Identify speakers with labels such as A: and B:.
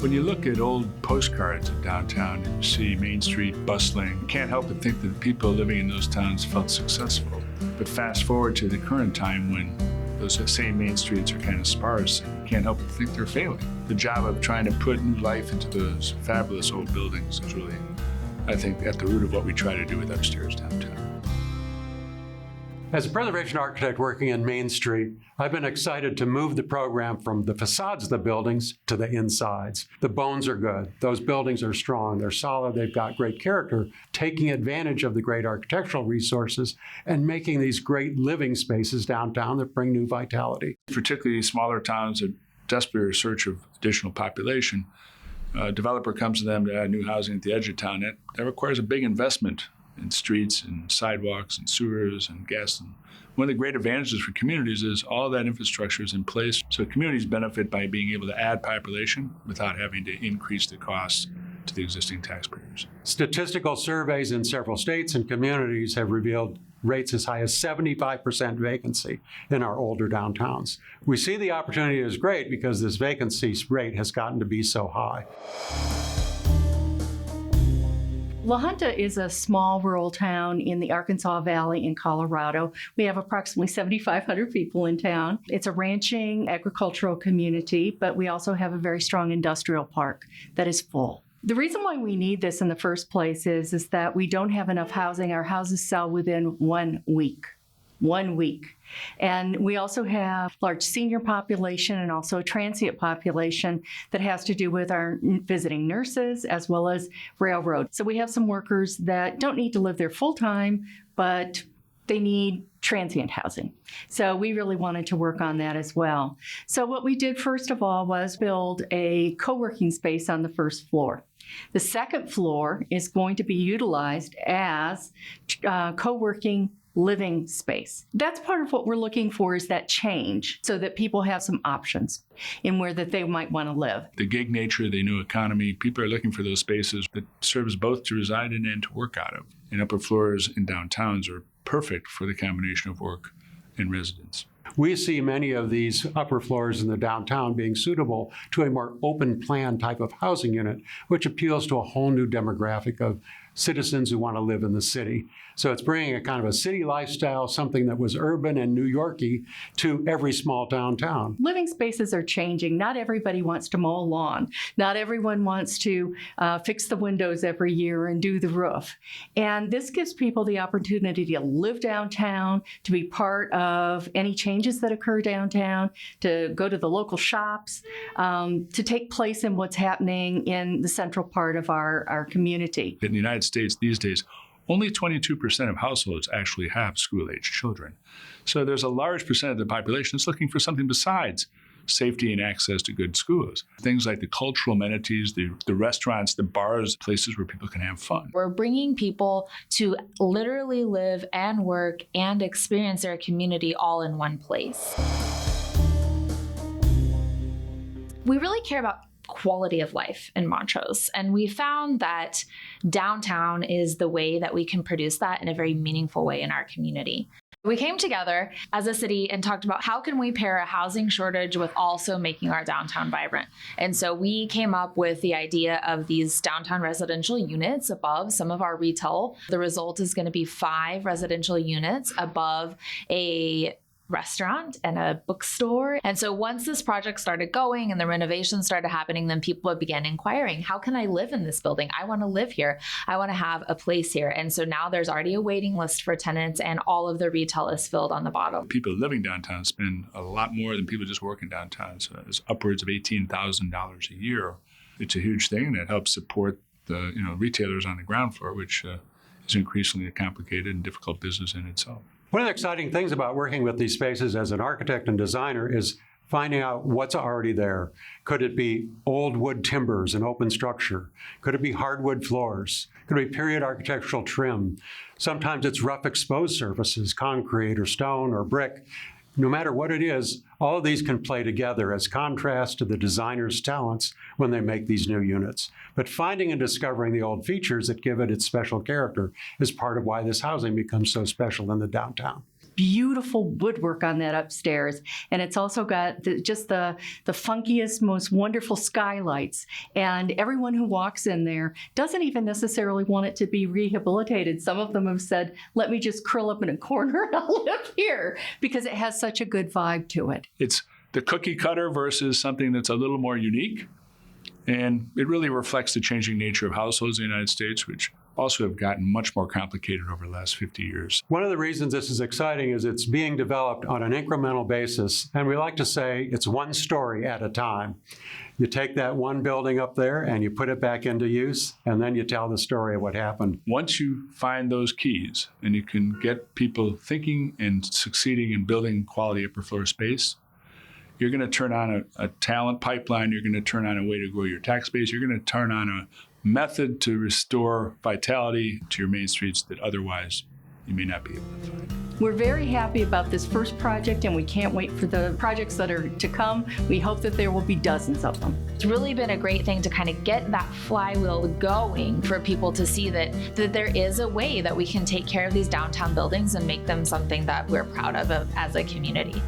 A: When you look at old postcards of downtown and you see Main Street bustling, you can't help but think that the people living in those towns felt successful. But fast forward to the current time when those same main streets are kind of sparse, and you can't help but think they're failing. The job of trying to put new life into those fabulous old buildings is really, I think, at the root of what we try to do with Upstairs Downtown.
B: As a preservation architect working in Main Street, I've been excited to move the program from the facades of the buildings to the insides. The bones are good. Those buildings are strong. They're solid. They've got great character, taking advantage of the great architectural resources and making these great living spaces downtown that bring new vitality.
A: Particularly smaller towns that desperately are in search of additional population. A developer comes to them to add new housing at the edge of town. That requires a big investment in streets and sidewalks and sewers and gas. And one of the great advantages for communities is all that infrastructure is in place, so communities benefit by being able to add population without having to increase the costs to the existing taxpayers.
B: Statistical surveys in several states and communities have revealed rates as high as 75% vacancy in our older downtowns. We see the opportunity as great because this vacancy rate has gotten to be so high.
C: La Junta is a small rural town in the Arkansas Valley in Colorado. We have approximately 7,500 people in town. It's a ranching agricultural community, but we also have a very strong industrial park that is full. The reason why we need this in the first place is that we don't have enough housing. Our houses sell within 1 week. 1 week. And we also have large senior population and also a transient population that has to do with our visiting nurses as well as railroad. So we have some workers that don't need to live there full time, but they need transient housing. So we really wanted to work on that as well. So what we did first of all was build a co-working space on the first floor. The second floor is going to be utilized as co-working living space. That's part of what we're looking for, is that change so that people have some options in where that they might want to live.
A: The gig nature of the new economy, people are looking for those spaces that serves both to reside in and to work out of. And upper floors in downtowns are perfect for the combination of work and residence.
B: We see many of these upper floors in the downtown being suitable to a more open plan type of housing unit, which appeals to a whole new demographic of citizens who want to live in the city. So it's bringing a kind of a city lifestyle, something that was urban and New Yorky, to every small downtown.
C: Living spaces are changing. Not everybody wants to mow a lawn. Not everyone wants to fix the windows every year and do the roof. And this gives people the opportunity to live downtown, to be part of any changes that occur downtown, to go to the local shops, to take place in what's happening in the central part of our community.
A: In the United States these days, only 22% of households actually have school-aged children. So there's a large percent of the population that's looking for something besides safety and access to good schools. Things like the cultural amenities, the restaurants, the bars, places where people can have fun.
D: We're bringing people to literally live and work and experience their community all in one place. We really care about quality of life in Montrose. And we found that downtown is the way that we can produce that in a very meaningful way in our community. We came together as a city and talked about how can we pair a housing shortage with also making our downtown vibrant. And so we came up with the idea of these downtown residential units above some of our retail. The result is going to be 5 residential units above a restaurant and a bookstore. And so once this project started going and the renovations started happening, then people began inquiring, how can I live in this building? I want to live here. I want to have a place here. And so now there's already a waiting list for tenants and all of the retail is filled on the bottom.
A: People living downtown spend a lot more than people just working downtown. So it's upwards of $18,000 a year. It's a huge thing that helps support the retailers on the ground floor, which is increasingly a complicated and difficult business in itself.
B: One of the exciting things about working with these spaces as an architect and designer is finding out what's already there. Could it be old wood timbers and open structure? Could it be hardwood floors? Could it be period architectural trim? Sometimes it's rough exposed surfaces, concrete or stone or brick. No matter what it is, all of these can play together as contrast to the designer's talents when they make these new units. But finding and discovering the old features that give it its special character is part of why this housing becomes so special in the downtown.
C: beautiful woodwork on that upstairs. And it's also got just the funkiest, most wonderful skylights. And everyone who walks in there doesn't even necessarily want it to be rehabilitated. Some of them have said, let me just curl up in a corner and I'll live here, because it has such a good vibe to it.
A: It's the cookie cutter versus something that's a little more unique. And it really reflects the changing nature of households in the United States, which also have gotten much more complicated over the last 50 years.
B: One of the reasons this is exciting is it's being developed on an incremental basis, and we like to say it's one story at a time. You take that one building up there and you put it back into use, and then you tell the story of what happened.
A: Once you find those keys and you can get people thinking and succeeding in building quality upper floor space, you're going to turn on a talent pipeline. You're going to turn on a way to grow your tax base. You're going to turn on a method to restore vitality to your main streets that otherwise you may not be able to find.
C: We're very happy about this first project, and we can't wait for the projects that are to come. We hope that there will be dozens of them.
D: It's really been a great thing to kind of get that flywheel going for people to see that there is a way that we can take care of these downtown buildings and make them something that we're proud of as a community.